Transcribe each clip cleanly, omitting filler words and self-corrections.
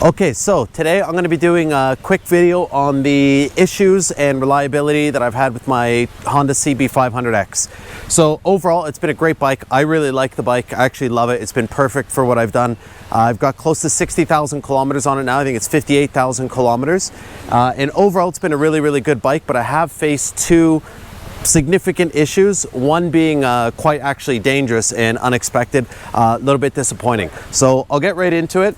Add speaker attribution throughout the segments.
Speaker 1: Okay, so today I'm going to be doing a quick video on the issues and reliability that I've had with my Honda CB500X. So overall, it's been a great bike. I really like the bike. I actually love it. It's been perfect for what I've done. I've got close to 60,000 kilometers on it now. I think it's 58,000 kilometers. And overall, it's been a really, really good bike, but I have faced two significant issues, one being quite actually dangerous and unexpected, a little bit disappointing. So I'll get right into it.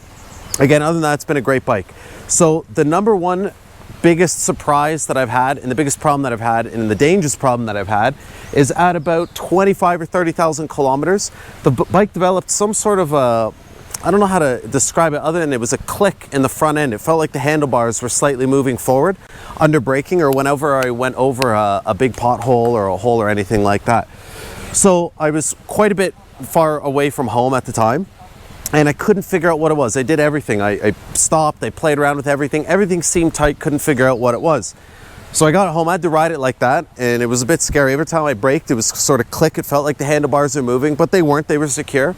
Speaker 1: Again, other than that, it's been a great bike. So the number one biggest surprise that I've had, and the biggest problem that I've had, and the dangerous problem that I've had, is at about 25 or 30,000 kilometers, the bike developed some sort of a, I don't know how to describe it other than it was a click in the front end. It felt like the handlebars were slightly moving forward under braking or whenever I went over a big pothole or a hole or anything like that. So I was quite a bit far away from home at the time, and I couldn't figure out what it was. I did everything. I stopped, I played around with everything. Everything seemed tight, couldn't figure out what it was. So I got home, I had to ride it like that, and it was a bit scary. Every time I braked, it was sort of click. It felt like the handlebars were moving, but they weren't, they were secure.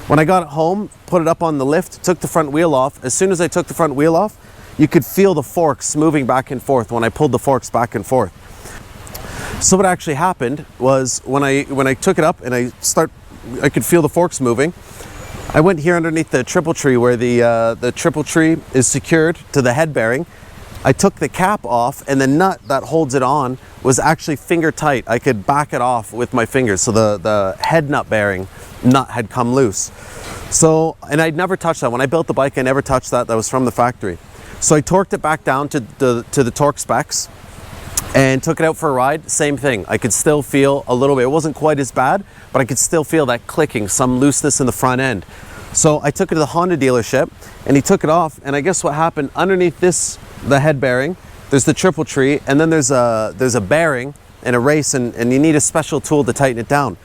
Speaker 1: When I got it home, put it up on the lift, took the front wheel off. As soon as I took the front wheel off, you could feel the forks moving back and forth when I pulled the forks back and forth. So what actually happened was when I took it up and I could feel the forks moving. I went here underneath the triple tree where the triple tree is secured to the head bearing. I took the cap off, and the nut that holds it on was actually finger tight. I could back it off with my fingers. So the head nut bearing nut had come loose. So, and I'd never touched that. When I built the bike, I never touched that. That was from the factory. So I torqued it back down to the torque specs and took it out for a ride. Same thing. I could still feel a little bit. It wasn't quite as bad, but I could still feel that clicking, some looseness in the front end. So I took it to the Honda dealership, and he took it off, and I guess what happened, underneath the head bearing, there's the triple tree, and then there's a bearing and a race, and you need a special tool to tighten it down.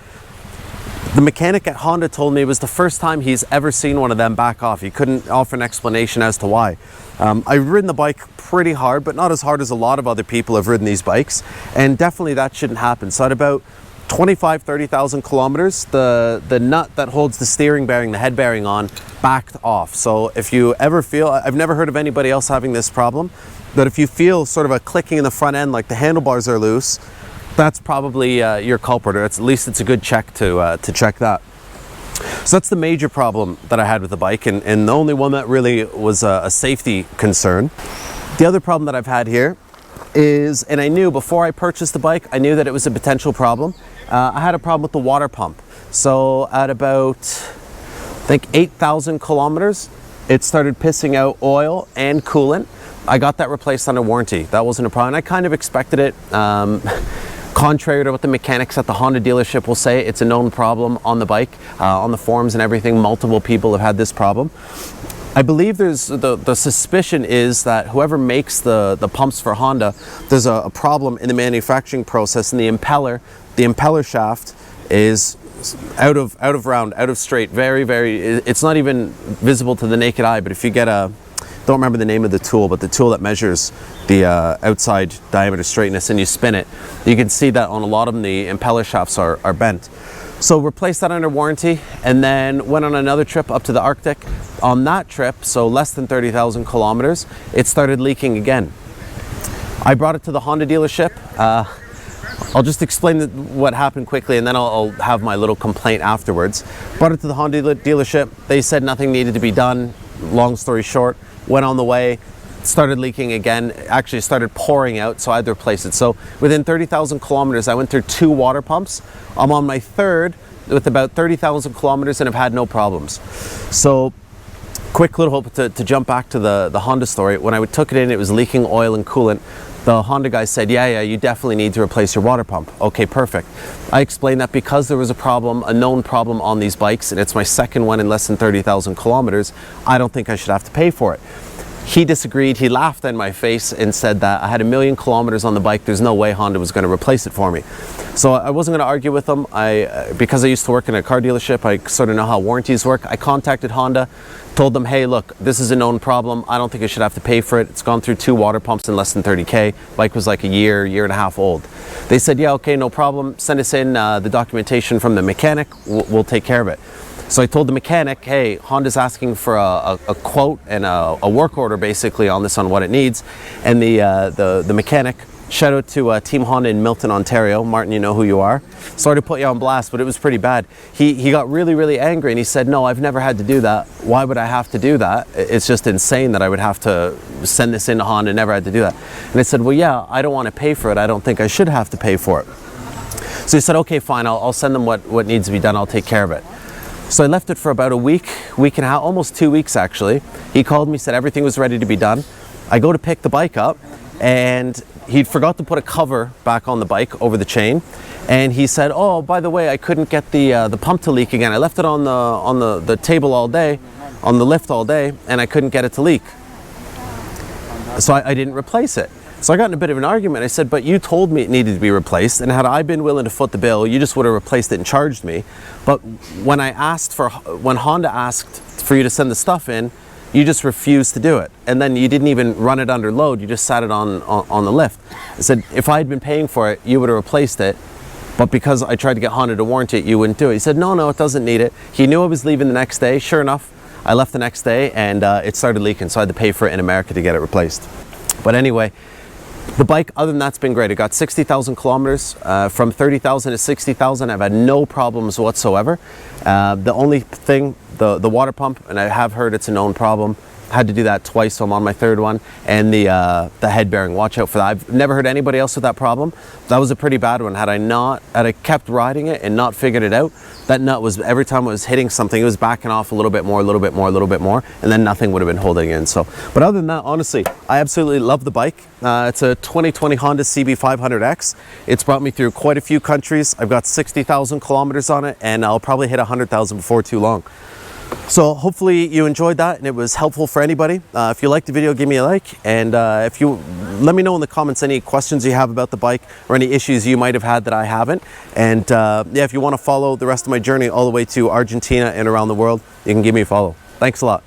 Speaker 1: The mechanic at Honda told me it was the first time he's ever seen one of them back off. He couldn't offer an explanation as to why. I've ridden the bike pretty hard, but not as hard as a lot of other people have ridden these bikes, and definitely that shouldn't happen. So at about 25, 30,000 kilometers, the nut that holds the steering bearing, the head bearing on, backed off. So if you ever feel, I've never heard of anybody else having this problem, but if you feel sort of a clicking in the front end, like the handlebars are loose, that's probably your culprit, or at least it's a good check to check that. So that's the major problem that I had with the bike, and the only one that really was a safety concern. The other problem that I've had here is, and I knew before I purchased the bike, I knew that it was a potential problem. I had a problem with the water pump. So at about, I think 8,000 kilometers, it started pissing out oil and coolant. I got that replaced under warranty. That wasn't a problem. I kind of expected it. Contrary to what the mechanics at the Honda dealership will say, it's a known problem on the bike, on the forums and everything. Multiple people have had this problem. I believe there's the suspicion is that whoever makes the pumps for Honda, there's a problem in the manufacturing process, and the impeller shaft is out of round, out of straight, very, it's not even visible to the naked eye. But if you get don't remember the name of the tool, but the tool that measures the outside diameter straightness, and you spin it, you can see that on a lot of them the impeller shafts are bent. So replaced that under warranty, and then went on another trip up to the Arctic. On that trip, so less than 30,000 kilometers, it started leaking again. I brought it to the Honda dealership. I'll just explain what happened quickly, and then I'll have my little complaint afterwards. Brought it to the Honda dealership. They said nothing needed to be done. Long story short, went on the way, started leaking again. Actually started pouring out, so I had to replace it. So within 30,000 kilometers, I went through 2 water pumps. I'm on my third with about 30,000 kilometers and have had no problems. So quick little hope to jump back to the Honda story. When I took it in, it was leaking oil and coolant. The Honda guy said, yeah, you definitely need to replace your water pump. Okay, perfect. I explained that because there was a problem, a known problem on these bikes, and it's my second one in less than 30,000 kilometers, I don't think I should have to pay for it. He disagreed. He laughed in my face and said that I had 1,000,000 kilometers on the bike. There's no way Honda was going to replace it for me. So I wasn't going to argue with him. Because I used to work in a car dealership, I sort of know how warranties work. I contacted Honda, told them, hey, look, this is a known problem. I don't think I should have to pay for it. It's gone through 2 water pumps in less than 30K. Bike was like a year and a half old. They said, yeah, okay, no problem. Send us in the documentation from the mechanic. We'll take care of it. So I told the mechanic, hey, Honda's asking for a quote and a work order basically on this, on what it needs. And the mechanic, shout out to Team Honda in Milton, Ontario. Martin, you know who you are. Sorry to put you on blast, but it was pretty bad. He got really, really angry and he said, no, I've never had to do that. Why would I have to do that? It's just insane that I would have to send this into Honda. Never had to do that. And I said, well, yeah, I don't want to pay for it. I don't think I should have to pay for it. So he said, okay, fine, I'll send them what needs to be done. I'll take care of it. So I left it for about a week and a half, almost 2 weeks actually. He called me, said everything was ready to be done. I go to pick the bike up and he forgot to put a cover back on the bike over the chain. And he said, oh, by the way, I couldn't get the pump to leak again. I left it on the table all day, on the lift all day, and I couldn't get it to leak. So I didn't replace it. So I got in a bit of an argument. I said, but you told me it needed to be replaced, and had I been willing to foot the bill, you just would have replaced it and charged me. But when Honda asked for you to send the stuff in, you just refused to do it. And then you didn't even run it under load, you just sat it on the lift. I said, if I had been paying for it, you would have replaced it. But because I tried to get Honda to warranty it, you wouldn't do it. He said, no, it doesn't need it. He knew I was leaving the next day. Sure enough, I left the next day and it started leaking, so I had to pay for it in America to get it replaced. But anyway, the bike, other than that's been great. It got 60,000 kilometers, from 30,000 to 60,000. I've had no problems whatsoever. The only thing, the water pump, and I have heard it's a known problem. Had to do that twice, so I'm on my third one. And the head bearing, watch out for that. I've never heard anybody else with that problem. That was a pretty bad one. Had I kept riding it and not figured it out, that nut was, every time it was hitting something, it was backing off a little bit more, and then nothing would have been holding in. So, but other than that, honestly, I absolutely love the bike. It's a 2020 Honda CB500X. It's brought me through quite a few countries. I've got 60,000 kilometers on it, and I'll probably hit 100,000 before too long. So hopefully you enjoyed that and it was helpful for anybody. If you liked the video, give me a like, and if you let me know in the comments any questions you have about the bike or any issues you might have had that I haven't. And yeah, if you want to follow the rest of my journey all the way to Argentina and around the world, you can give me a follow. Thanks a lot.